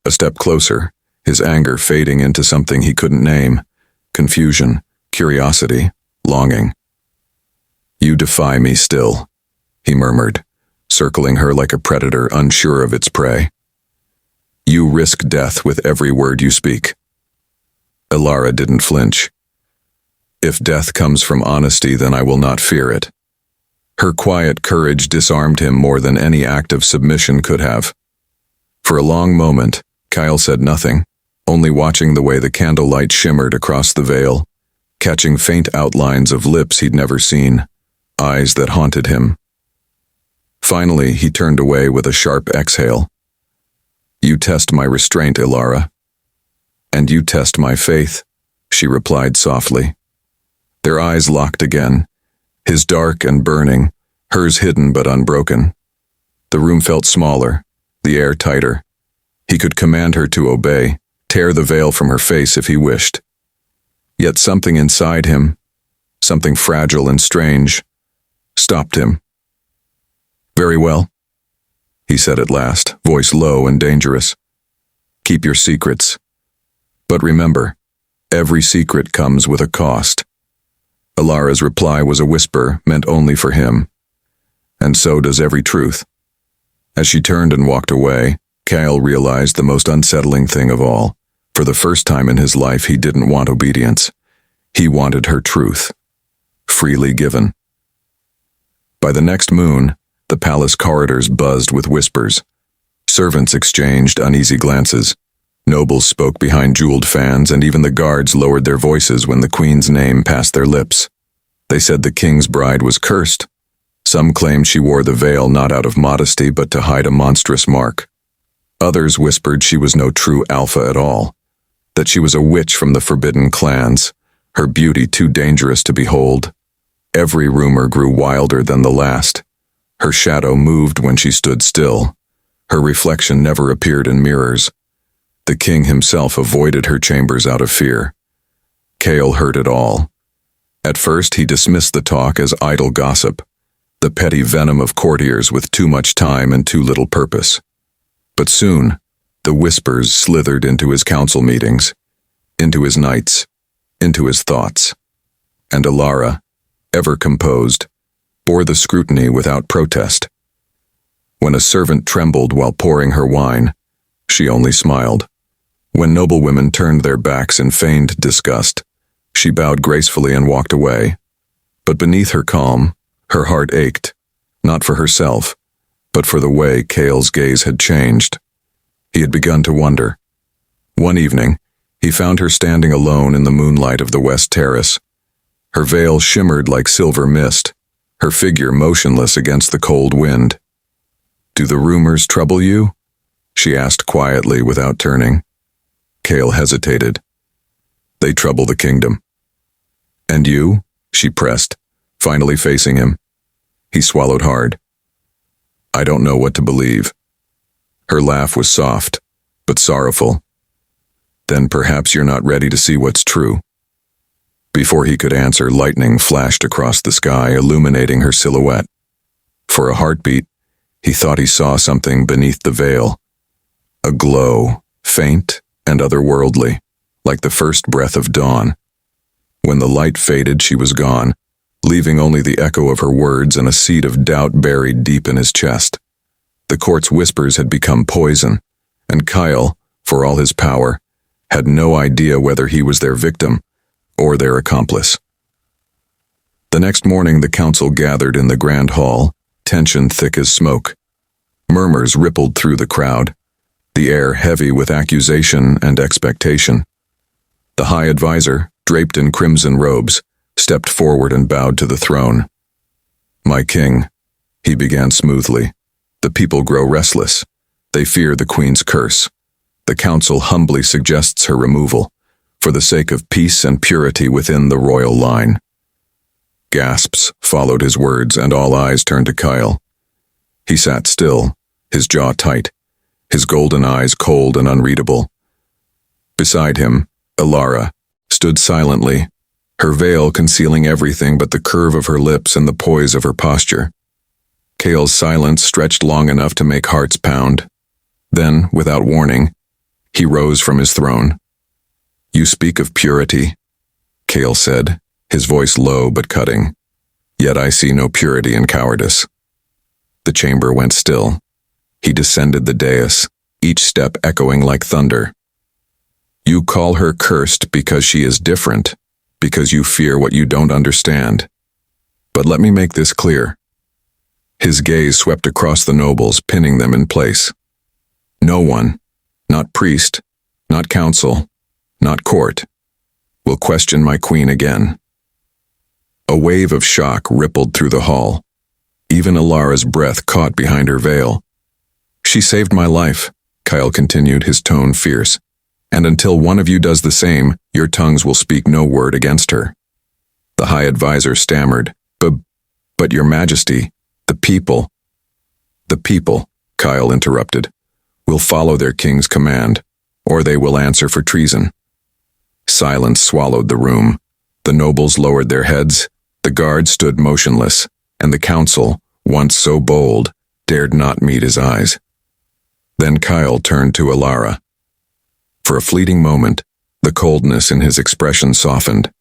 A step closer, his anger fading into something he couldn't name. Confusion, curiosity, longing. "You defy me still," he murmured, circling her like a predator unsure of its prey. "You risk death with every word you speak." Ilara didn't flinch. "If death comes from honesty, then I will not fear it." Her quiet courage disarmed him more than any act of submission could have. For a long moment, Kyle said nothing, only watching the way the candlelight shimmered across the veil, catching faint outlines of lips he'd never seen, eyes that haunted him. Finally, he turned away with a sharp exhale. "You test my restraint, Ilara." "And you test my faith," she replied softly. Their eyes locked again, his dark and burning, hers hidden but unbroken. The room felt smaller, the air tighter. He could command her to obey, tear the veil from her face if he wished. Yet something inside him, something fragile and strange, stopped him. "Very well," he said at last, voice low and dangerous. "Keep your secrets. But remember, every secret comes with a cost." Ilara's reply was a whisper meant only for him. "And so does every truth." As she turned and walked away, Kyle realized the most unsettling thing of all. For the first time in his life, he didn't want obedience. He wanted her truth, freely given. By the next moon, the palace corridors buzzed with whispers. Servants exchanged uneasy glances. Nobles spoke behind jeweled fans, and even the guards lowered their voices when the queen's name passed their lips. They said the king's bride was cursed. Some claimed she wore the veil not out of modesty but to hide a monstrous mark. Others whispered she was no true alpha at all, that she was a witch from the forbidden clans, her beauty too dangerous to behold. Every rumor grew wilder than the last. Her shadow moved when she stood still. Her reflection never appeared in mirrors. The king himself avoided her chambers out of fear. Kale heard it all. At first he dismissed the talk as idle gossip, the petty venom of courtiers with too much time and too little purpose. But soon, the whispers slithered into his council meetings, into his nights, into his thoughts. And Ilara, ever composed, bore the scrutiny without protest. When a servant trembled while pouring her wine, she only smiled. When noblewomen turned their backs in feigned disgust, she bowed gracefully and walked away. But beneath her calm, her heart ached, not for herself, but for the way Kale's gaze had changed. He had begun to wonder. One evening, he found her standing alone in the moonlight of the west terrace. Her veil shimmered like silver mist, her figure motionless against the cold wind. "Do the rumors trouble you?" she asked quietly without turning. Kale hesitated. "They trouble the kingdom." "And you?" she pressed, finally facing him. He swallowed hard. "I don't know what to believe." Her laugh was soft, but sorrowful. "Then perhaps you're not ready to see what's true." Before he could answer, lightning flashed across the sky, illuminating her silhouette. For a heartbeat, he thought he saw something beneath the veil. A glow, faint and otherworldly, like the first breath of dawn. When the light faded, she was gone, leaving only the echo of her words and a seed of doubt buried deep in his chest. The court's whispers had become poison, and Kyle, for all his power, had no idea whether he was their victim or their accomplice. The next morning, the council gathered in the grand hall, tension thick as smoke. Murmurs rippled through the crowd, the air heavy with accusation and expectation. The high advisor, draped in crimson robes, stepped forward and bowed to the throne. "My king," he began smoothly, "the people grow restless. They fear the queen's curse. The council humbly suggests her removal, for the sake of peace and purity within the royal line." Gasps followed his words, and all eyes turned to Kyle. He sat still, his jaw tight, his golden eyes cold and unreadable. Beside him, Ilara stood silently, her veil concealing everything but the curve of her lips and the poise of her posture. Kale's silence stretched long enough to make hearts pound. Then, without warning, He rose from his throne. "You speak of purity," Cale said, his voice low but cutting. "Yet I see no purity in cowardice." The chamber went still. He descended the dais, each step echoing like thunder. "You call her cursed because she is different, because you fear what you don't understand. But let me make this clear." His gaze swept across the nobles, pinning them in place. "No one, not priest, not council, not court, will question my queen again." A wave of shock rippled through the hall. Even Alara's breath caught behind her veil. "She saved my life," Kyle continued, his tone fierce. "And until one of you does the same, your tongues will speak no word against her." The High Advisor stammered, But your majesty, the people," Kyle interrupted, "will follow their king's command, or they will answer for treason." Silence swallowed the room. The nobles lowered their heads, the guards stood motionless, and the council, once so bold, dared not meet his eyes. Then Kyle turned to Alara. For a fleeting moment, the coldness in his expression softened,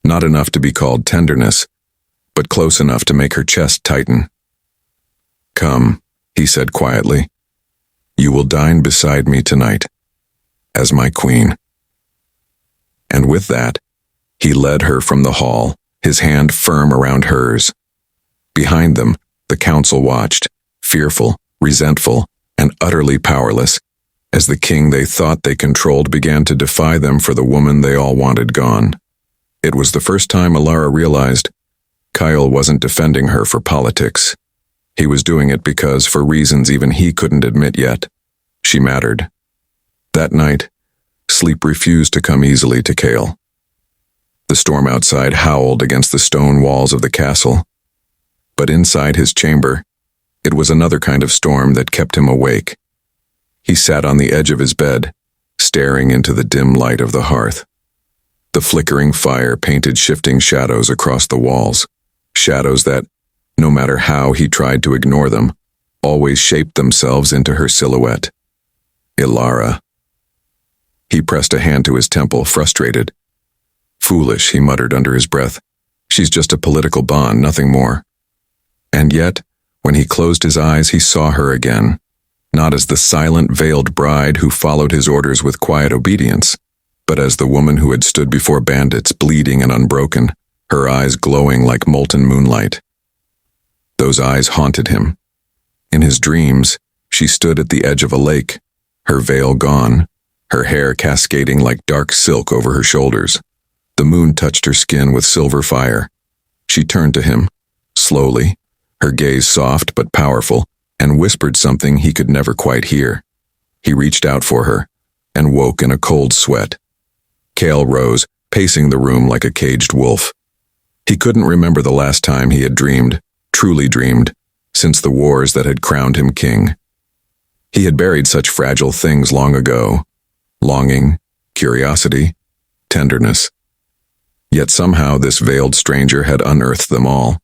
not enough to be called tenderness, but close enough to make her chest tighten. "Come," he said quietly. "You will dine beside me tonight, as my queen." And with that, he led her from the hall, his hand firm around hers. Behind them, the council watched, fearful, resentful, and utterly powerless, as the king they thought they controlled began to defy them for the woman they all wanted gone. It was the first time Alara realized Kyle wasn't defending her for politics. He was doing it because, for reasons even he couldn't admit yet, she mattered. That night, sleep refused to come easily to Cale. The storm outside howled against the stone walls of the castle. But inside his chamber, it was another kind of storm that kept him awake. He sat on the edge of his bed, staring into the dim light of the hearth. The flickering fire painted shifting shadows across the walls, shadows that, no matter how he tried to ignore them, always shaped themselves into her silhouette. Alara. He pressed a hand to his temple, frustrated. "Foolish," he muttered under his breath. "She's just a political bond, nothing more." And yet, when he closed his eyes, he saw her again, not as the silent, veiled bride who followed his orders with quiet obedience, but as the woman who had stood before bandits, bleeding and unbroken, her eyes glowing like molten moonlight. Those eyes haunted him. In his dreams, she stood at the edge of a lake, her veil gone, her hair cascading like dark silk over her shoulders. The moon touched her skin with silver fire. She turned to him, slowly, her gaze soft but powerful, and whispered something he could never quite hear. He reached out for her, and woke in a cold sweat. Cale rose, pacing the room like a caged wolf. He couldn't remember the last time he had dreamed, truly dreamed, since the wars that had crowned him king. He had buried such fragile things long ago. Longing, curiosity, tenderness. Yet somehow this veiled stranger had unearthed them all.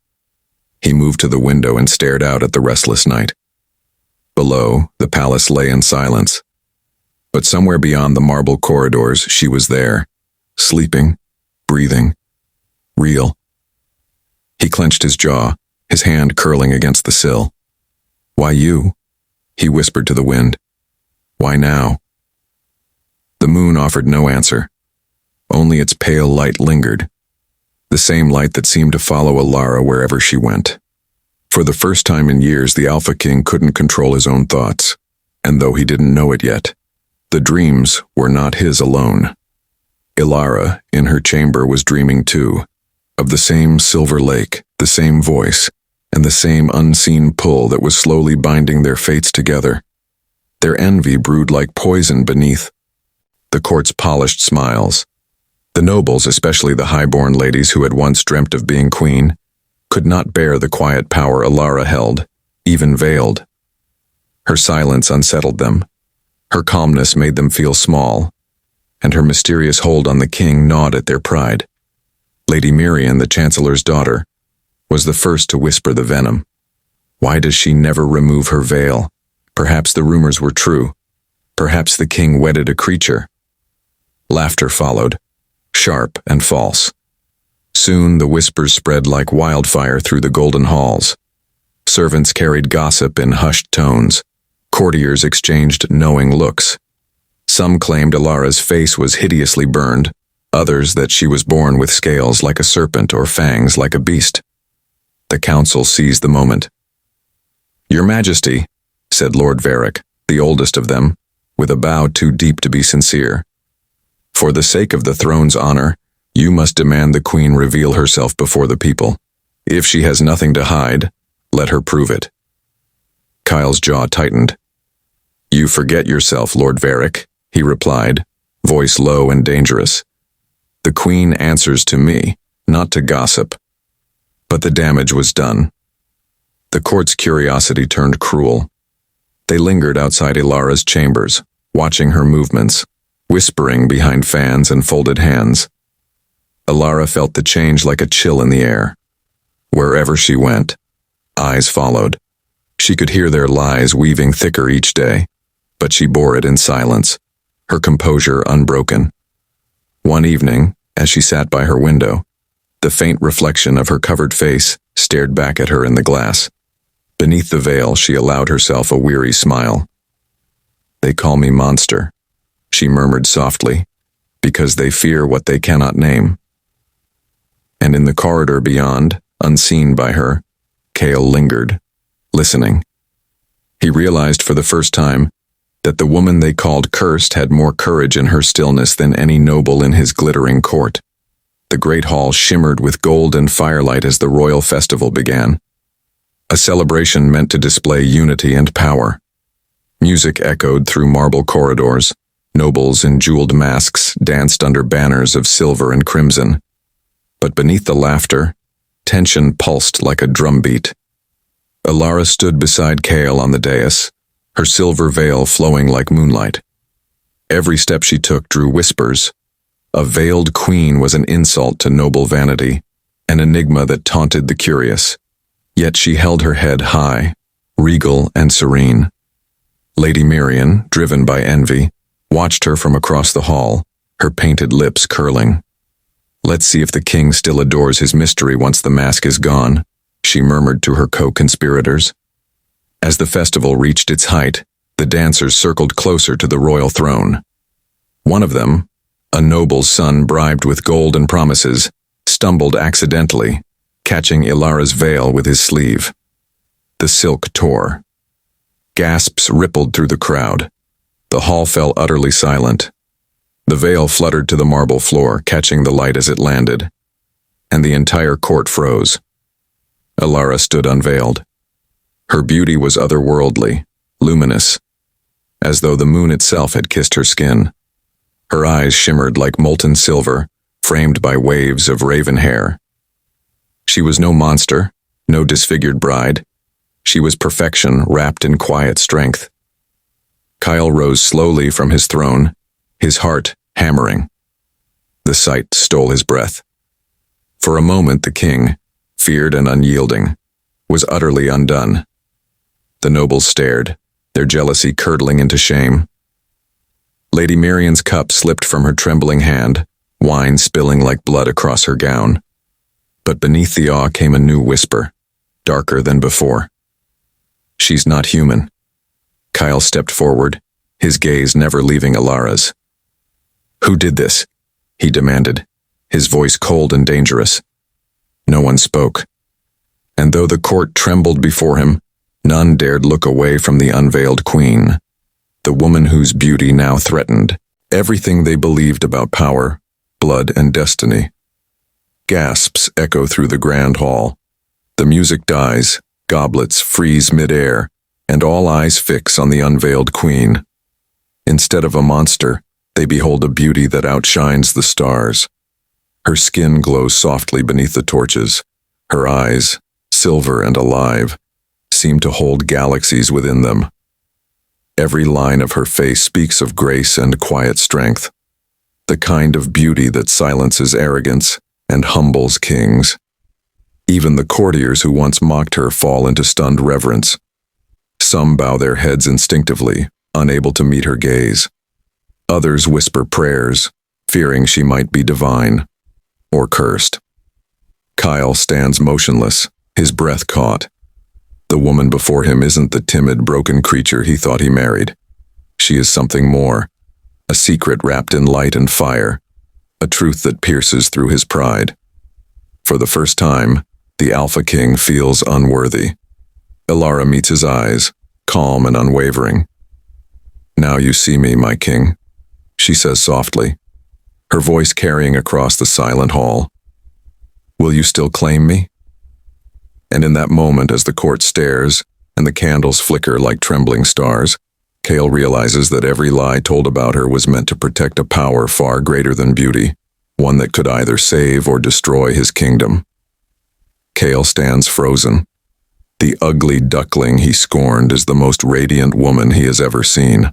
He moved to the window and stared out at the restless night. Below, the palace lay in silence. But somewhere beyond the marble corridors, she was there, sleeping, breathing, real. He clenched his jaw, his hand curling against the sill. "Why you?" he whispered to the wind. "Why now?" The moon offered no answer. Only its pale light lingered, the same light that seemed to follow Alara wherever she went. For the first time in years, the Alpha King couldn't control his own thoughts, and though he didn't know it yet, the dreams were not his alone. Alara, in her chamber, was dreaming too, of the same silver lake, the same voice, and the same unseen pull that was slowly binding their fates together. Their envy brewed like poison beneath the court's polished smiles. The nobles, especially the high-born ladies who had once dreamt of being queen, could not bear the quiet power Alara held, even veiled. Her silence unsettled them. Her calmness made them feel small, and her mysterious hold on the king gnawed at their pride. Lady Mirian, the chancellor's daughter, was the first to whisper the venom. Why does she never remove her veil? Perhaps the rumors were true. Perhaps the king wedded a creature. Laughter followed, sharp and false. Soon the whispers spread like wildfire through the golden halls. Servants carried gossip in hushed tones. Courtiers exchanged knowing looks. Some claimed Ilara's face was hideously burned, others that she was born with scales like a serpent or fangs like a beast. The council seized the moment. "Your Majesty," said Lord Varick, the oldest of them, with a bow too deep to be sincere, "for the sake of the throne's honor, you must demand the Queen reveal herself before the people. If she has nothing to hide, let her prove it." Kyle's jaw tightened. "You forget yourself, Lord Varick," he replied, voice low and dangerous. "The Queen answers to me, not to gossip." But the damage was done. The court's curiosity turned cruel. They lingered outside Ilara's chambers, watching her movements, whispering behind fans and folded hands. Ilara felt the change like a chill in the air. Wherever she went, eyes followed. She could hear their lies weaving thicker each day, but she bore it in silence, her composure unbroken. One evening, as she sat by her window, the faint reflection of her covered face stared back at her in the glass. Beneath the veil, she allowed herself a weary smile. "They call me monster," she murmured softly, "because they fear what they cannot name." And in the corridor beyond, unseen by her, Cale lingered, listening. He realized for the first time that the woman they called cursed had more courage in her stillness than any noble in his glittering court. The great hall shimmered with gold and firelight as the royal festival began. A celebration meant to display unity and power. Music echoed through marble corridors. Nobles in jeweled masks danced under banners of silver and crimson. But beneath the laughter, tension pulsed like a drumbeat. Ilara stood beside Cale on the dais, her silver veil flowing like moonlight. Every step she took drew whispers. A veiled queen was an insult to noble vanity, an enigma that taunted the curious. Yet she held her head high, regal and serene. Lady Mirian, driven by envy, watched her from across the hall, her painted lips curling. "Let's see if the king still adores his mystery once the mask is gone," she murmured to her co-conspirators. As the festival reached its height, the dancers circled closer to the royal throne. One of them, a noble's son bribed with gold and promises, stumbled accidentally, catching Ilara's veil with his sleeve. The silk tore. Gasps rippled through the crowd. The hall fell utterly silent. The veil fluttered to the marble floor, catching the light as it landed, and the entire court froze. Ilara stood unveiled. Her beauty was otherworldly, luminous, as though the moon itself had kissed her skin. Her eyes shimmered like molten silver, framed by waves of raven hair. She was no monster, no disfigured bride. She was perfection wrapped in quiet strength. Kyle rose slowly from his throne, his heart hammering. The sight stole his breath. For a moment the king, feared and unyielding, was utterly undone. The nobles stared, their jealousy curdling into shame. Lady Mirian's cup slipped from her trembling hand, wine spilling like blood across her gown. But beneath the awe came a new whisper, darker than before. "She's not human." Kyle stepped forward, his gaze never leaving Ilara's. "Who did this?" he demanded, his voice cold and dangerous. No one spoke. And though the court trembled before him, none dared look away from the unveiled queen, the woman whose beauty now threatened everything they believed about power, blood, and destiny. Gasps echo through the grand hall. The music dies, goblets freeze mid-air, and all eyes fix on the unveiled queen. Instead of a monster, they behold a beauty that outshines the stars. Her skin glows softly beneath the torches. Her eyes, silver and alive, seem to hold galaxies within them. Every line of her face speaks of grace and quiet strength, the kind of beauty that silences arrogance and humbles kings. Even the courtiers who once mocked her fall into stunned reverence. Some bow their heads instinctively, unable to meet her gaze. Others whisper prayers, fearing she might be divine or cursed. Kyle stands motionless, his breath caught. The woman before him isn't the timid, broken creature he thought he married. She is something more, a secret wrapped in light and fire, a truth that pierces through his pride. For the first time, the Alpha King feels unworthy. Ilara meets his eyes, calm and unwavering. "Now you see me, my king," she says softly, her voice carrying across the silent hall. "Will you still claim me?" And in that moment, as the court stares and the candles flicker like trembling stars, Kale realizes that every lie told about her was meant to protect a power far greater than beauty, one that could either save or destroy his kingdom. Kale stands frozen. The ugly duckling he scorned is the most radiant woman he has ever seen.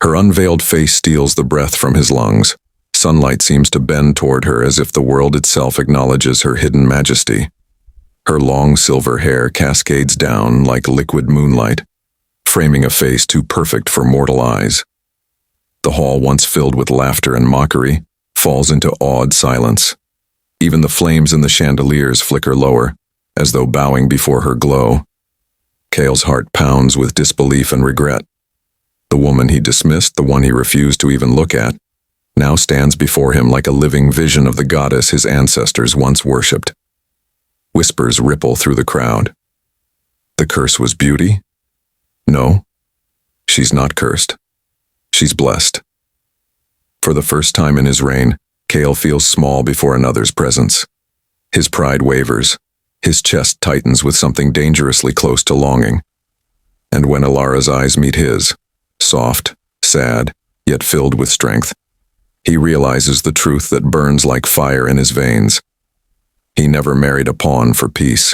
Her unveiled face steals the breath from his lungs. Sunlight seems to bend toward her as if the world itself acknowledges her hidden majesty. Her long silver hair cascades down like liquid moonlight, framing a face too perfect for mortal eyes. The hall, once filled with laughter and mockery, falls into awed silence. Even the flames in the chandeliers flicker lower, as though bowing before her glow. Kale's heart pounds with disbelief and regret. The woman he dismissed, the one he refused to even look at, now stands before him like a living vision of the goddess his ancestors once worshipped. Whispers ripple through the crowd. The curse was beauty? No, she's not cursed. She's blessed. For the first time in his reign, Kale feels small before another's presence. His pride wavers. His chest tightens with something dangerously close to longing. And when Ilara's eyes meet his, soft, sad, yet filled with strength, he realizes the truth that burns like fire in his veins. He never married a pawn for peace.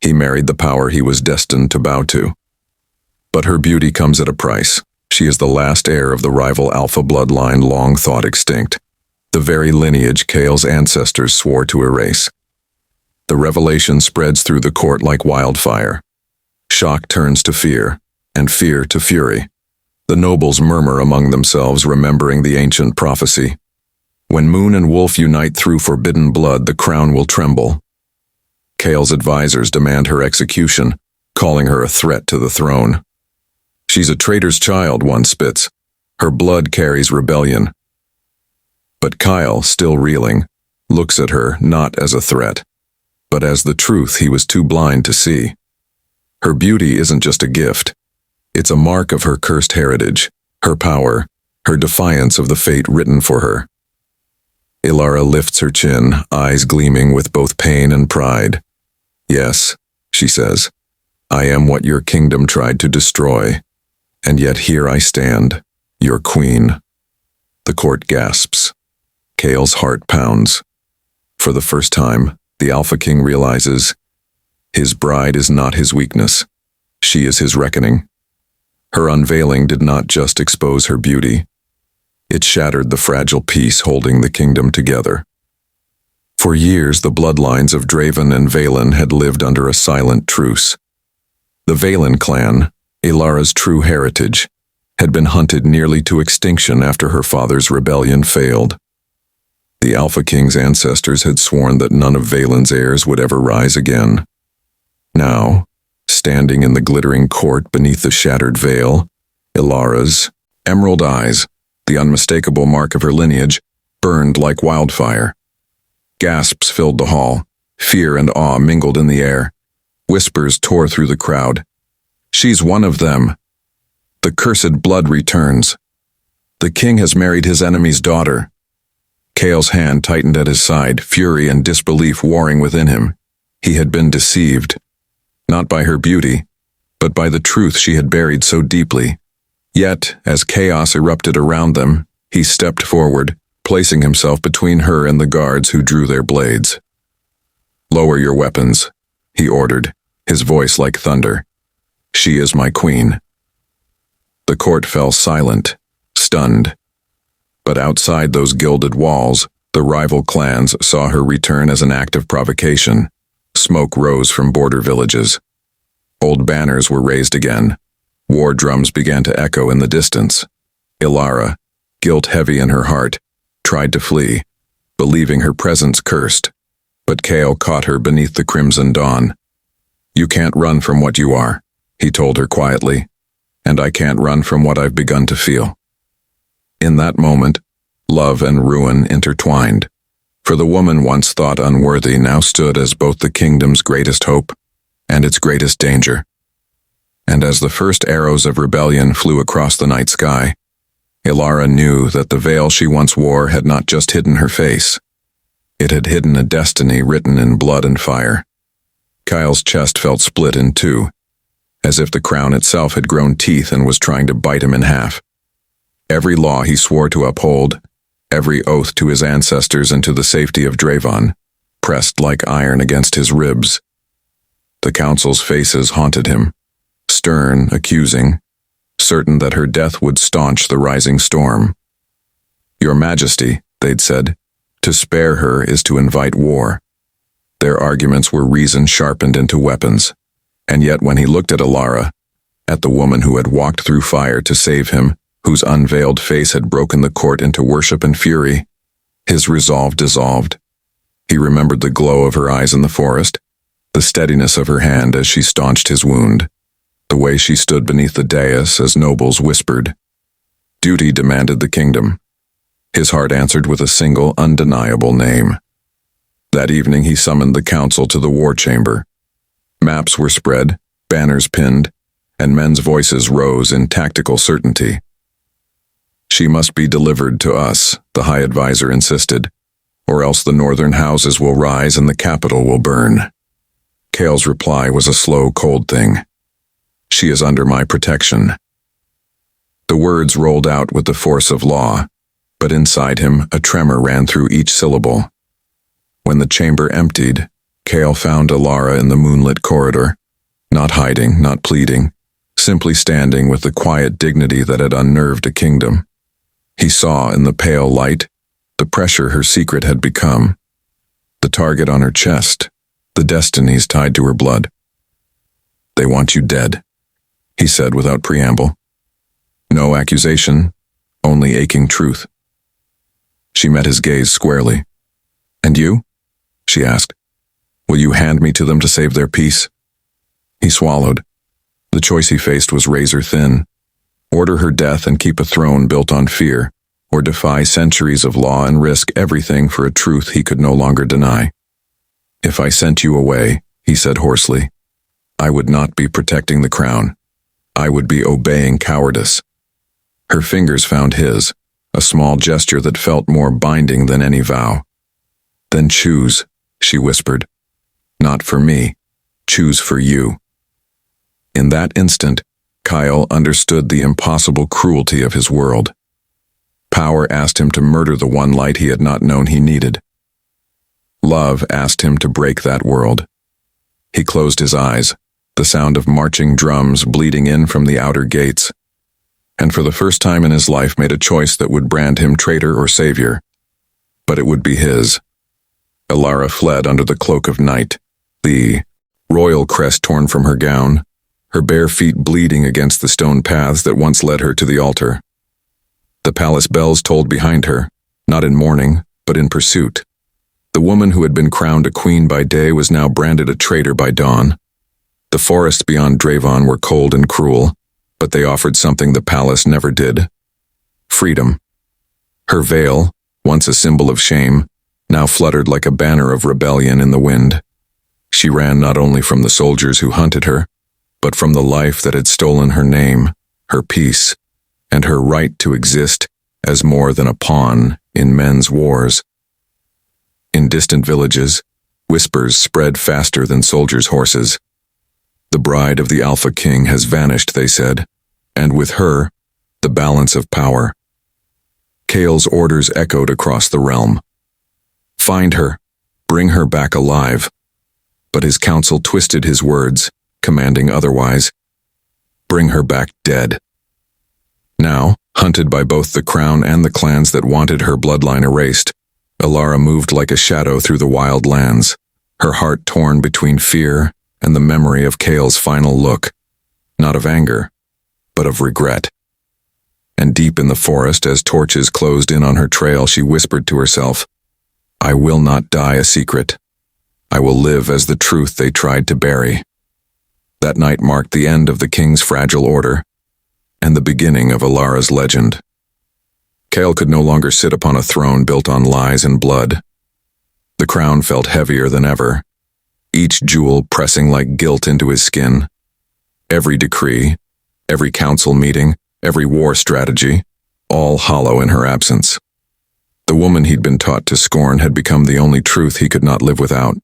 He married the power he was destined to bow to. But her beauty comes at a price. She is the last heir of the rival Alpha bloodline long thought extinct, the very lineage Kale's ancestors swore to erase. The revelation spreads through the court like wildfire. Shock turns to fear, and fear to fury. The nobles murmur among themselves, remembering the ancient prophecy. When Moon and Wolf unite through forbidden blood, the crown will tremble. Kale's advisors demand her execution, calling her a threat to the throne. She's a traitor's child, one spits. Her blood carries rebellion. But Kyle, still reeling, looks at her not as a threat, but as the truth he was too blind to see. Her beauty isn't just a gift. It's a mark of her cursed heritage, her power, her defiance of the fate written for her. Ilara lifts her chin, eyes gleaming with both pain and pride. "Yes," she says, "I am what your kingdom tried to destroy, and yet here I stand, your queen." The court gasps. Kale's heart pounds. For the first time, the Alpha King realizes his bride is not his weakness. She is his reckoning. Her unveiling did not just expose her beauty. It shattered the fragile peace holding the kingdom together. For years, the bloodlines of Draven and Valen had lived under a silent truce. The Valen clan, Ilara's true heritage, had been hunted nearly to extinction after her father's rebellion failed. The Alpha King's ancestors had sworn that none of Valen's heirs would ever rise again. Now, standing in the glittering court beneath the shattered veil, Ilara's emerald eyes, the unmistakable mark of her lineage, burned like wildfire. Gasps filled the hall. Fear and awe mingled in the air. Whispers tore through the crowd. "She's one of them. The cursed blood returns. The king has married his enemy's daughter." Kale's hand tightened at his side, fury and disbelief warring within him. He had been deceived, not by her beauty, but by the truth she had buried so deeply. Yet, as chaos erupted around them, he stepped forward, placing himself between her and the guards who drew their blades. "Lower your weapons," he ordered, his voice like thunder. "She is my queen." The court fell silent, stunned. But outside those gilded walls, the rival clans saw her return as an act of provocation. Smoke rose from border villages. Old banners were raised again. War drums began to echo in the distance. Ilara, guilt heavy in her heart, tried to flee, believing her presence cursed. But Kale caught her beneath the crimson dawn. "You can't run from what you are," he told her quietly, "and I can't run from what I've begun to feel." In that moment, love and ruin intertwined. For the woman once thought unworthy now stood as both the kingdom's greatest hope and its greatest danger. And as the first arrows of rebellion flew across the night sky, Ilara knew that the veil she once wore had not just hidden her face. It had hidden a destiny written in blood and fire. Kyle's chest felt split in two, as if the crown itself had grown teeth and was trying to bite him in half. Every law he swore to uphold, every oath to his ancestors and to the safety of Dravon, pressed like iron against his ribs. The council's faces haunted him, stern, accusing, certain that her death would staunch the rising storm. "Your Majesty," they'd said, "to spare her is to invite war." Their arguments were reason sharpened into weapons, and yet when he looked at Ilara, at the woman who had walked through fire to save him, whose unveiled face had broken the court into worship and fury, his resolve dissolved. He remembered the glow of her eyes in the forest, the steadiness of her hand as she staunched his wound, the way she stood beneath the dais as nobles whispered. Duty demanded the kingdom. His heart answered with a single, undeniable name. That evening he summoned the council to the war chamber. Maps were spread, banners pinned, and men's voices rose in tactical certainty. "She must be delivered to us," the High Advisor insisted, "or else the northern houses will rise and the capital will burn." Kale's reply was a slow, cold thing. "She is under my protection." The words rolled out with the force of law, but inside him a tremor ran through each syllable. When the chamber emptied, Kale found Ilara in the moonlit corridor, not hiding, not pleading, simply standing with the quiet dignity that had unnerved a kingdom. He saw in the pale light the pressure her secret had become, the target on her chest, the destinies tied to her blood. "They want you dead," he said without preamble. No accusation, only aching truth. She met his gaze squarely. "And you?" she asked. "Will you hand me to them to save their peace?" He swallowed. The choice he faced was razor thin. Order her death and keep a throne built on fear, or defy centuries of law and risk everything for a truth he could no longer deny. "If I sent you away," he said hoarsely, "I would not be protecting the crown. I would be obeying cowardice." Her fingers found his, a small gesture that felt more binding than any vow. "Then choose," she whispered. "Not for me. Choose for you." In that instant, Kyle understood the impossible cruelty of his world. Power asked him to murder the one light he had not known he needed. Love asked him to break that world. He closed his eyes, the sound of marching drums bleeding in from the outer gates, and for the first time in his life made a choice that would brand him traitor or savior. But it would be his. Ilara fled under the cloak of night, the royal crest torn from her gown, her bare feet bleeding against the stone paths that once led her to the altar. The palace bells tolled behind her, not in mourning, but in pursuit. The woman who had been crowned a queen by day was now branded a traitor by dawn. The forests beyond Dravon were cold and cruel, but they offered something the palace never did: freedom. Her veil, once a symbol of shame, now fluttered like a banner of rebellion in the wind. She ran not only from the soldiers who hunted her, but from the life that had stolen her name, her peace, and her right to exist as more than a pawn in men's wars. In distant villages, whispers spread faster than soldiers' horses. "The bride of the Alpha King has vanished," they said, and with her, the balance of power. Kale's orders echoed across the realm. "Find her, bring her back alive." But his council twisted his words, commanding otherwise. "Bring her back dead." Now, hunted by both the crown and the clans that wanted her bloodline erased, Ilara moved like a shadow through the wild lands, her heart torn between fear and the memory of Kale's final look, not of anger, but of regret. And deep in the forest, as torches closed in on her trail, she whispered to herself, "I will not die a secret. I will live as the truth they tried to bury." That night marked the end of the king's fragile order, and the beginning of Alara's legend. Chaol could no longer sit upon a throne built on lies and blood. The crown felt heavier than ever, each jewel pressing like guilt into his skin. Every decree, every council meeting, every war strategy, all hollow in her absence. The woman he'd been taught to scorn had become the only truth he could not live without.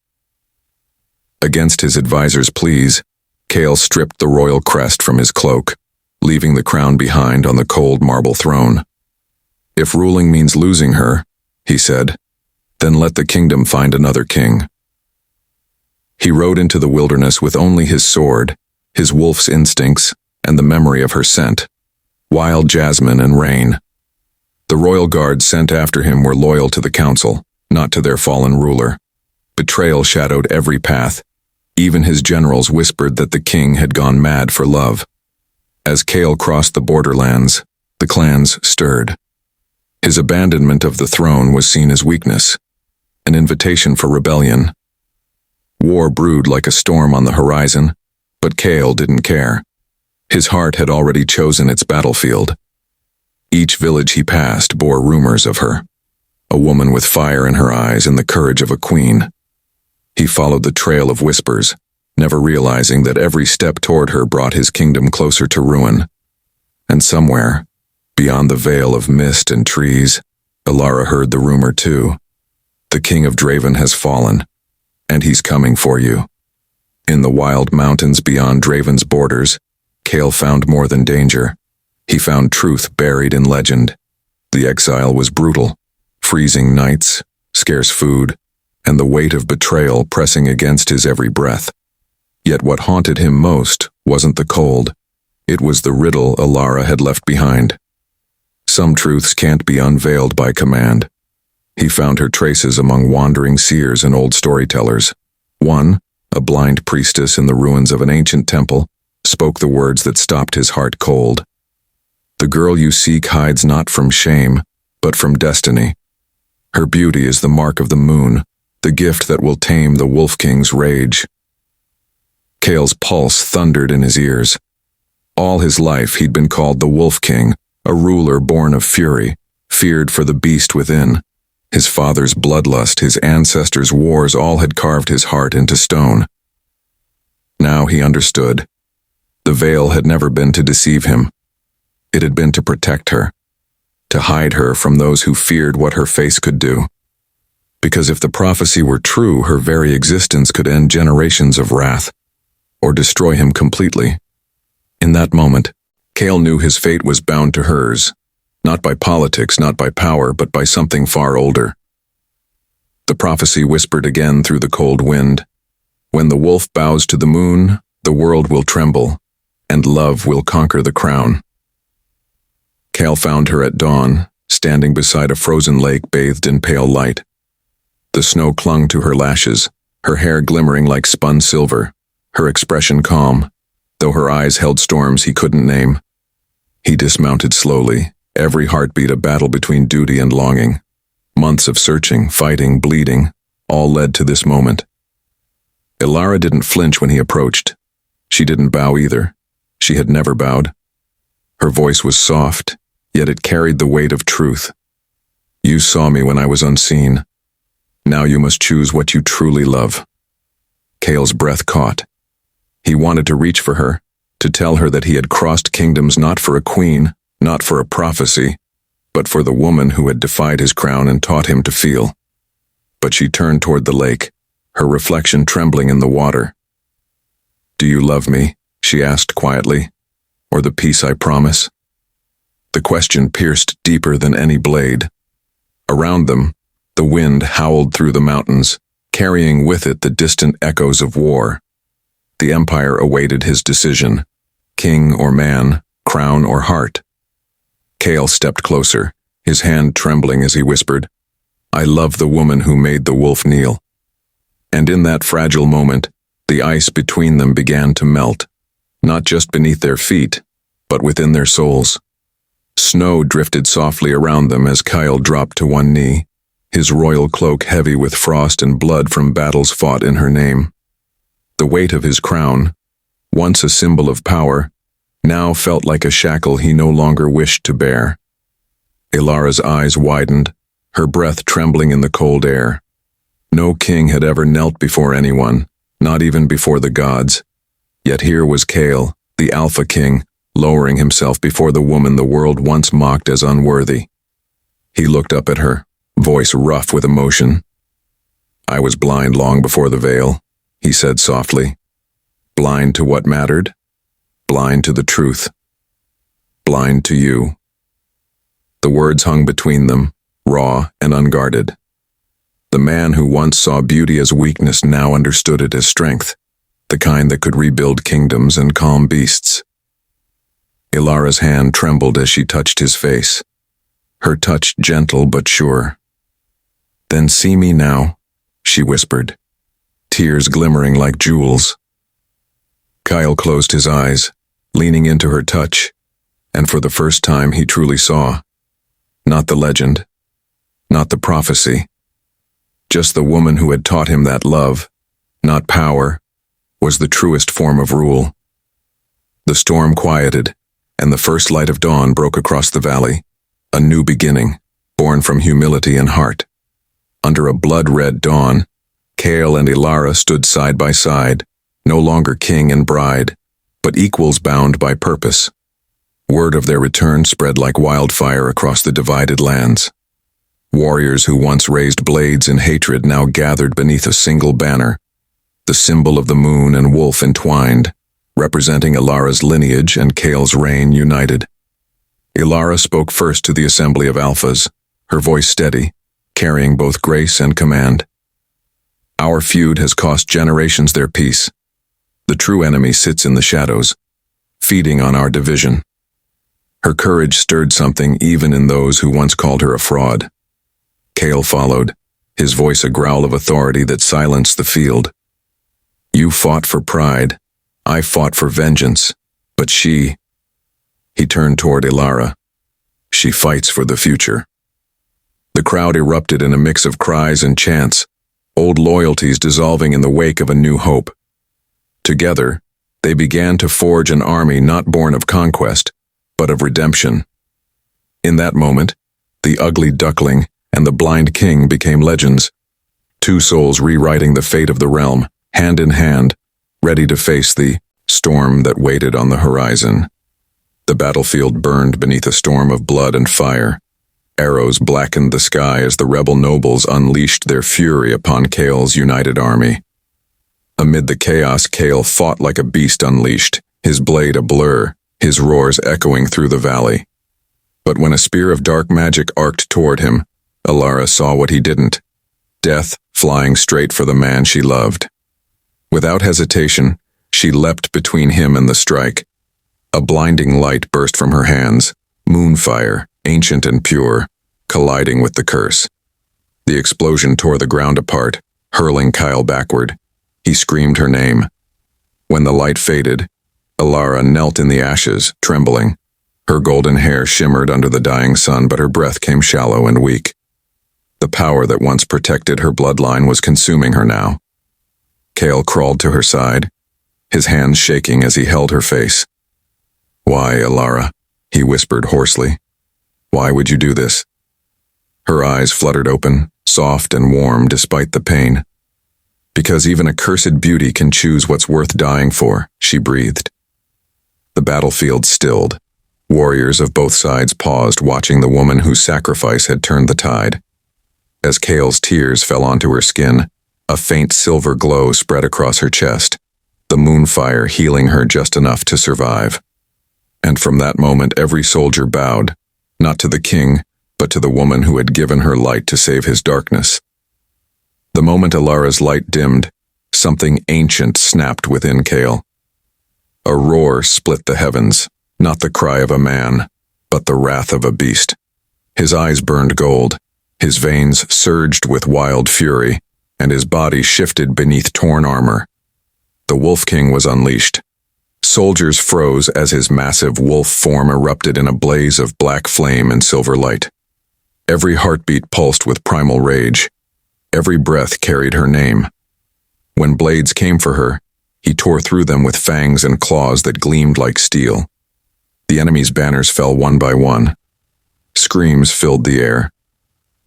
Against his advisor's pleas, Chaol stripped the royal crest from his cloak, leaving the crown behind on the cold marble throne. "If ruling means losing her," he said, "then let the kingdom find another king." He rode into the wilderness with only his sword, his wolf's instincts, and the memory of her scent, wild jasmine and rain. The royal guards sent after him were loyal to the council, not to their fallen ruler. Betrayal shadowed every path. Even his generals whispered that the king had gone mad for love. As Chaol crossed the borderlands, the clans stirred. His abandonment of the throne was seen as weakness, an invitation for rebellion. War brewed like a storm on the horizon, but Chaol didn't care. His heart had already chosen its battlefield. Each village he passed bore rumors of her, a woman with fire in her eyes and the courage of a queen. He followed the trail of whispers, never realizing that every step toward her brought his kingdom closer to ruin. And somewhere, beyond the veil of mist and trees, Alara heard the rumor too. "The king of Draven has fallen, and he's coming for you." In the wild mountains beyond Draven's borders, Chaol found more than danger. He found truth buried in legend. The exile was brutal, freezing nights, scarce food, and the weight of betrayal pressing against his every breath. Yet what haunted him most wasn't the cold. It was the riddle Alara had left behind. Some truths can't be unveiled by command. He found her traces among wandering seers and old storytellers. One, a blind priestess in the ruins of an ancient temple, spoke the words that stopped his heart cold. "The girl you seek hides not from shame, but from destiny. Her beauty is the mark of the moon, the gift that will tame the Wolf King's rage." Chaol's pulse thundered in his ears. All his life he'd been called the Wolf King, a ruler born of fury, feared for the beast within. His father's bloodlust, his ancestors' wars, all had carved his heart into stone. Now he understood. The veil had never been to deceive him. It had been to protect her, to hide her from those who feared what her face could do. Because if the prophecy were true, her very existence could end generations of wrath, or destroy him completely. In that moment, Chaol knew his fate was bound to hers, not by politics, not by power, but by something far older. The prophecy whispered again through the cold wind. "When the wolf bows to the moon, the world will tremble, and love will conquer the crown." Chaol found her at dawn, standing beside a frozen lake bathed in pale light. The snow clung to her lashes, her hair glimmering like spun silver, her expression calm, though her eyes held storms he couldn't name. He dismounted slowly, every heartbeat a battle between duty and longing. Months of searching, fighting, bleeding, all led to this moment. Alara didn't flinch when he approached. She didn't bow either. She had never bowed. Her voice was soft, yet it carried the weight of truth. "You saw me when I was unseen. Now you must choose what you truly love." Chaol's breath caught. He wanted to reach for her, to tell her that he had crossed kingdoms not for a queen, not for a prophecy, but for the woman who had defied his crown and taught him to feel. But she turned toward the lake, her reflection trembling in the water. "Do you love me?" she asked quietly. "Or the peace I promise?" The question pierced deeper than any blade. Around them, the wind howled through the mountains, carrying with it the distant echoes of war. The Empire awaited his decision. King or man, crown or heart. Chaol stepped closer, his hand trembling as he whispered, "I love the woman who made the wolf kneel." And in that fragile moment, the ice between them began to melt, not just beneath their feet, but within their souls. Snow drifted softly around them as Kyle dropped to one knee, his royal cloak heavy with frost and blood from battles fought in her name. The weight of his crown, once a symbol of power, now felt like a shackle he no longer wished to bear. Ilara's eyes widened, her breath trembling in the cold air. No king had ever knelt before anyone, not even before the gods. Yet here was Kale, the Alpha King, lowering himself before the woman the world once mocked as unworthy. He looked up at her, voice rough with emotion. "I was blind long before the veil," he said softly. "Blind to what mattered, blind to the truth, blind to you." The words hung between them, raw and unguarded. The man who once saw beauty as weakness now understood it as strength, the kind that could rebuild kingdoms and calm beasts. Ilara's hand trembled as she touched his face, her touch gentle but sure. "Then see me now," she whispered, tears glimmering like jewels. Kyle closed his eyes, leaning into her touch, and for the first time he truly saw. Not the legend, not the prophecy, just the woman who had taught him that love, not power, was the truest form of rule. The storm quieted, and the first light of dawn broke across the valley, a new beginning, born from humility and heart. Under a blood-red dawn, Kale and Ilara stood side by side, no longer king and bride, but equals bound by purpose. Word of their return spread like wildfire across the divided lands. Warriors who once raised blades in hatred now gathered beneath a single banner, the symbol of the moon and wolf entwined, representing Ilara's lineage and Kale's reign united. Ilara spoke first to the assembly of alphas, her voice steady, carrying both grace and command. "Our feud has cost generations their peace. The true enemy sits in the shadows, feeding on our division." Her courage stirred something even in those who once called her a fraud. Kale followed, his voice a growl of authority that silenced the field. "You fought for pride, I fought for vengeance, but she..." He turned toward Ilara. "She fights for the future." The crowd erupted in a mix of cries and chants, old loyalties dissolving in the wake of a new hope. Together, they began to forge an army not born of conquest, but of redemption. In that moment, the ugly Duckling and the blind king became legends, two souls rewriting the fate of the realm, hand in hand, ready to face the storm that waited on the horizon. The battlefield burned beneath a storm of blood and fire. Arrows blackened the sky as the rebel nobles unleashed their fury upon Kale's united army. Amid the chaos, Kale fought like a beast unleashed, his blade a blur, his roars echoing through the valley. But when a spear of dark magic arced toward him, Ilara saw what he didn't: death flying straight for the man she loved. Without hesitation, she leapt between him and the strike. A blinding light burst from her hands, moonfire, ancient and pure, colliding with the curse. The explosion tore the ground apart, hurling Kyle backward. He screamed her name. When the light faded, Ilara knelt in the ashes, trembling. Her golden hair shimmered under the dying sun, but her breath came shallow and weak. The power that once protected her bloodline was consuming her now. Kale crawled to her side, his hands shaking as he held her face. "Why, Ilara?" he whispered hoarsely. "Why would you do this?" Her eyes fluttered open, soft and warm despite the pain. "Because even a cursed beauty can choose what's worth dying for," she breathed. The battlefield stilled. Warriors of both sides paused, watching the woman whose sacrifice had turned the tide. As Kale's tears fell onto her skin, a faint silver glow spread across her chest, the moonfire healing her just enough to survive. And from that moment every soldier bowed, not to the king, but to the woman who had given her light to save his darkness. The moment Ilara's light dimmed, something ancient snapped within Kale. A roar split the heavens, not the cry of a man, but the wrath of a beast. His eyes burned gold, his veins surged with wild fury, and his body shifted beneath torn armor. The Wolf King was unleashed. Soldiers froze as his massive wolf form erupted in a blaze of black flame and silver light. Every heartbeat pulsed with primal rage. Every breath carried her name. When blades came for her, he tore through them with fangs and claws that gleamed like steel. The enemy's banners fell one by one. Screams filled the air.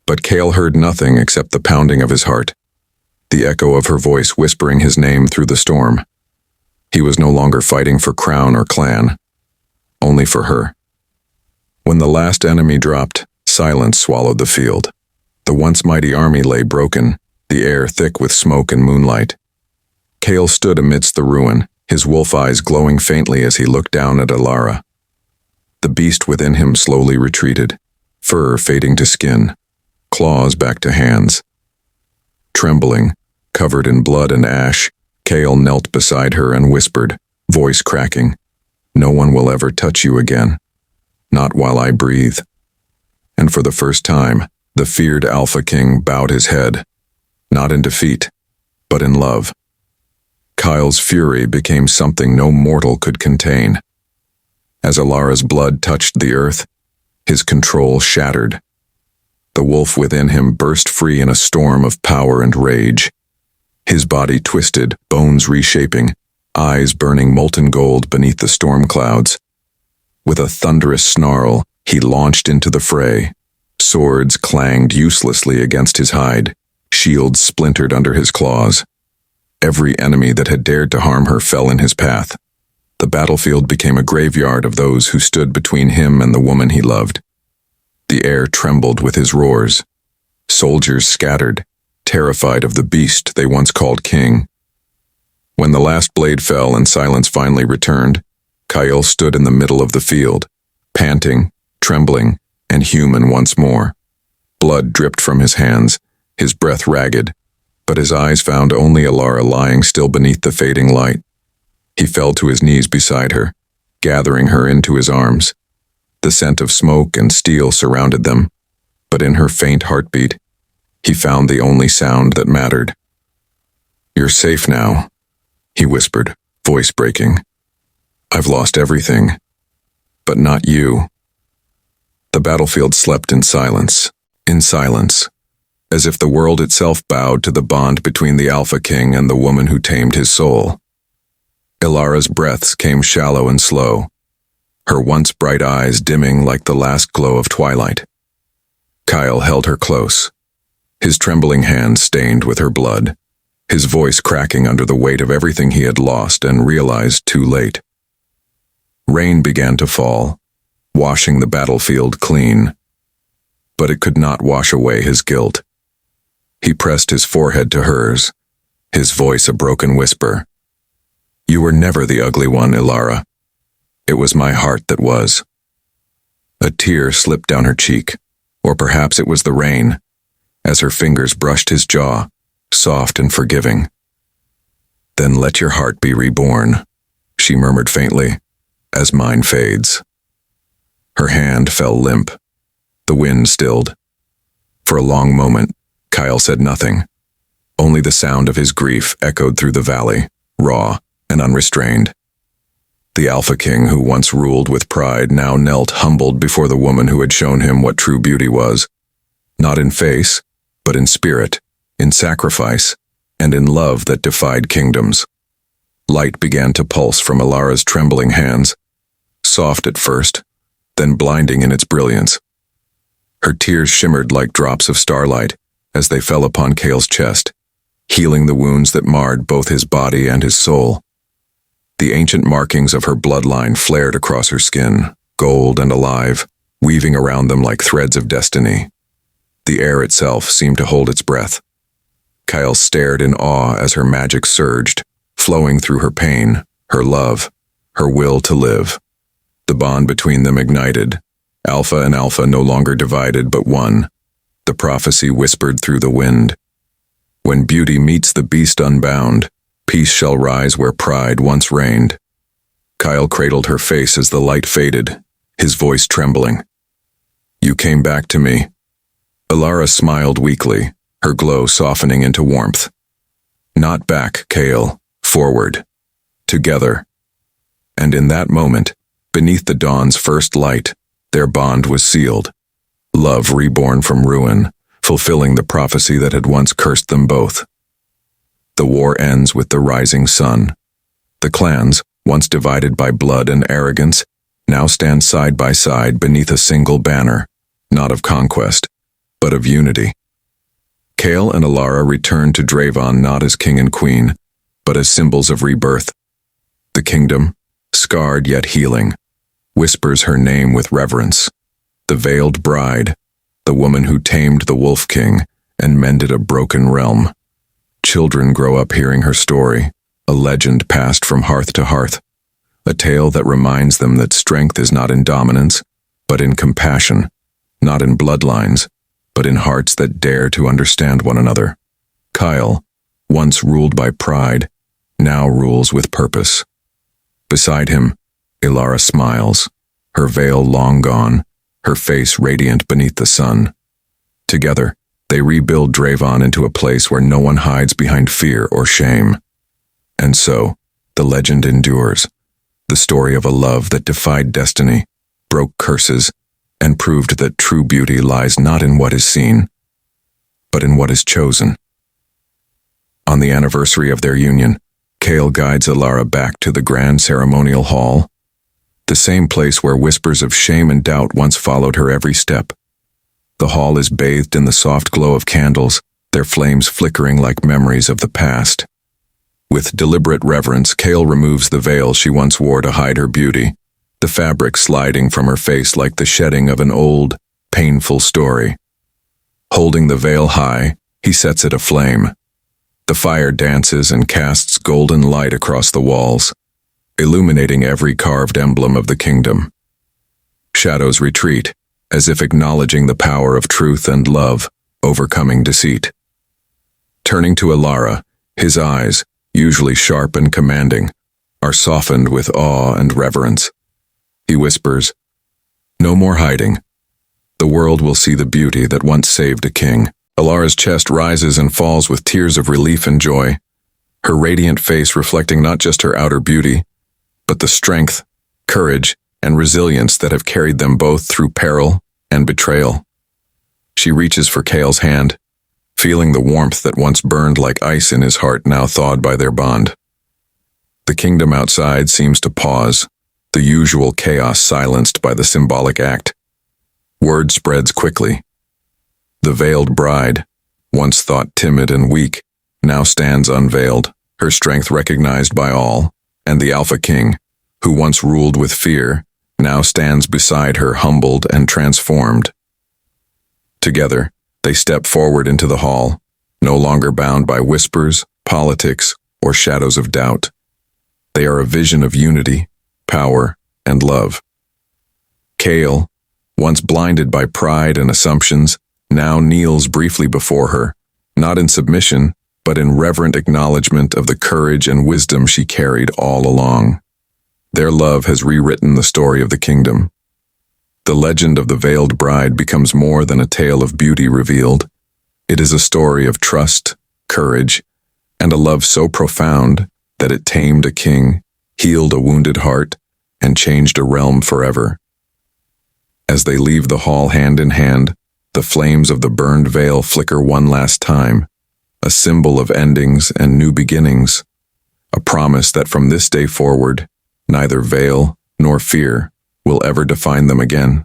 But Kale heard nothing except the pounding of his heart, the echo of her voice whispering his name through the storm. He was no longer fighting for crown or clan, only for her. When the last enemy dropped, silence swallowed the field. The once mighty army lay broken, the air thick with smoke and moonlight. Kale stood amidst the ruin, his wolf eyes glowing faintly as he looked down at Alara. The beast within him slowly retreated, fur fading to skin, claws back to hands. Trembling, covered in blood and ash, Kale knelt beside her and whispered, voice cracking, "No one will ever touch you again. Not while I breathe." And for the first time, the feared Alpha King bowed his head, not in defeat, but in love. Kyle's fury became something no mortal could contain. As Alara's blood touched the earth, his control shattered. The wolf within him burst free in a storm of power and rage. His body twisted, bones reshaping, eyes burning molten gold beneath the storm clouds. With a thunderous snarl, he launched into the fray. Swords clanged uselessly against his hide, shields splintered under his claws. Every enemy that had dared to harm her fell in his path. The battlefield became a graveyard of those who stood between him and the woman he loved. The air trembled with his roars. Soldiers scattered, terrified of the beast they once called king. When the last blade fell and silence finally returned, Kyle stood in the middle of the field, panting, trembling, and human once more. Blood dripped from his hands, his breath ragged, but his eyes found only Alara lying still beneath the fading light. He fell to his knees beside her, gathering her into his arms. The scent of smoke and steel surrounded them, but in her faint heartbeat, he found the only sound that mattered. "You're safe now," he whispered, voice breaking. "I've lost everything, but not you." The battlefield slept in silence, as if the world itself bowed to the bond between the Alpha King and the woman who tamed his soul. Ilara's breaths came shallow and slow, her once bright eyes dimming like the last glow of twilight. Kyle held her close, his trembling hands stained with her blood, his voice cracking under the weight of everything he had lost and realized too late. Rain began to fall, washing the battlefield clean, but it could not wash away his guilt. He pressed his forehead to hers, his voice a broken whisper. "You were never the ugly one, Ilara. It was my heart that was." A tear slipped down her cheek, or perhaps it was the rain, as her fingers brushed his jaw, soft and forgiving. "Then let your heart be reborn," she murmured faintly, "as mine fades." Her hand fell limp. The wind stilled. For a long moment, Kyle said nothing. Only the sound of his grief echoed through the valley, raw and unrestrained. The Alpha King who once ruled with pride now knelt humbled before the woman who had shown him what true beauty was. Not in face, but in spirit, in sacrifice, and in love that defied kingdoms. Light began to pulse from Ilara's trembling hands, soft at first, then blinding in its brilliance. Her tears shimmered like drops of starlight as they fell upon Kale's chest, healing the wounds that marred both his body and his soul. The ancient markings of her bloodline flared across her skin, gold and alive, weaving around them like threads of destiny. The air itself seemed to hold its breath. Kyle stared in awe as her magic surged, flowing through her pain, her love, her will to live. The bond between them ignited, Alpha and Alpha no longer divided but one. The prophecy whispered through the wind. When beauty meets the beast unbound, peace shall rise where pride once reigned. Kyle cradled her face as the light faded, his voice trembling. "You came back to me." Ilara smiled weakly, her glow softening into warmth. "Not back, Kale, forward. Together." And in that moment, beneath the dawn's first light, their bond was sealed. Love reborn from ruin, fulfilling the prophecy that had once cursed them both. The war ends with the rising sun. The clans, once divided by blood and arrogance, now stand side by side beneath a single banner, not of conquest, but of unity. Chaol and Alara return to Dravon not as king and queen, but as symbols of rebirth. The kingdom, scarred yet healing, whispers her name with reverence. The veiled bride, the woman who tamed the wolf king and mended a broken realm. Children grow up hearing her story, a legend passed from hearth to hearth, a tale that reminds them that strength is not in dominance, but in compassion, not in bloodlines, but in hearts that dare to understand one another. Chaol, once ruled by pride, now rules with purpose. Beside him, Alara smiles, her veil long gone, her face radiant beneath the sun. Together, they rebuild Dravon into a place where no one hides behind fear or shame. And so, the legend endures, the story of a love that defied destiny, broke curses, and proved that true beauty lies not in what is seen, but in what is chosen. On the anniversary of their union, Chaol guides Alara back to the grand ceremonial hall, the same place where whispers of shame and doubt once followed her every step. The hall is bathed in the soft glow of candles, their flames flickering like memories of the past. With deliberate reverence, Chaol removes the veil she once wore to hide her beauty, the fabric sliding from her face like the shedding of an old, painful story. Holding the veil high, he sets it aflame. The fire dances and casts golden light across the walls, illuminating every carved emblem of the kingdom. Shadows retreat, as if acknowledging the power of truth and love, overcoming deceit. Turning to Alara, his eyes, usually sharp and commanding, are softened with awe and reverence. He whispers, "No more hiding. The world will see the beauty that once saved a king." Alara's chest rises and falls with tears of relief and joy, her radiant face reflecting not just her outer beauty, but the strength, courage, and resilience that have carried them both through peril and betrayal. She reaches for Chaol's hand, feeling the warmth that once burned like ice in his heart now thawed by their bond. The kingdom outside seems to pause, the usual chaos silenced by the symbolic act. Word spreads quickly. The veiled bride, once thought timid and weak, now stands unveiled, her strength recognized by all, and the Alpha King, who once ruled with fear, now stands beside her humbled and transformed. Together, they step forward into the hall, no longer bound by whispers, politics, or shadows of doubt. They are a vision of unity, power, and love. Chaol, once blinded by pride and assumptions, now kneels briefly before her, not in submission, but in reverent acknowledgement of the courage and wisdom she carried all along. Their love has rewritten the story of the kingdom. The legend of the veiled bride becomes more than a tale of beauty revealed. It is a story of trust, courage, and a love so profound that it tamed a king, healed a wounded heart, and changed a realm forever. As they leave the hall hand in hand, the flames of the burned veil flicker one last time, a symbol of endings and new beginnings, a promise that from this day forward, neither veil nor fear will ever define them again.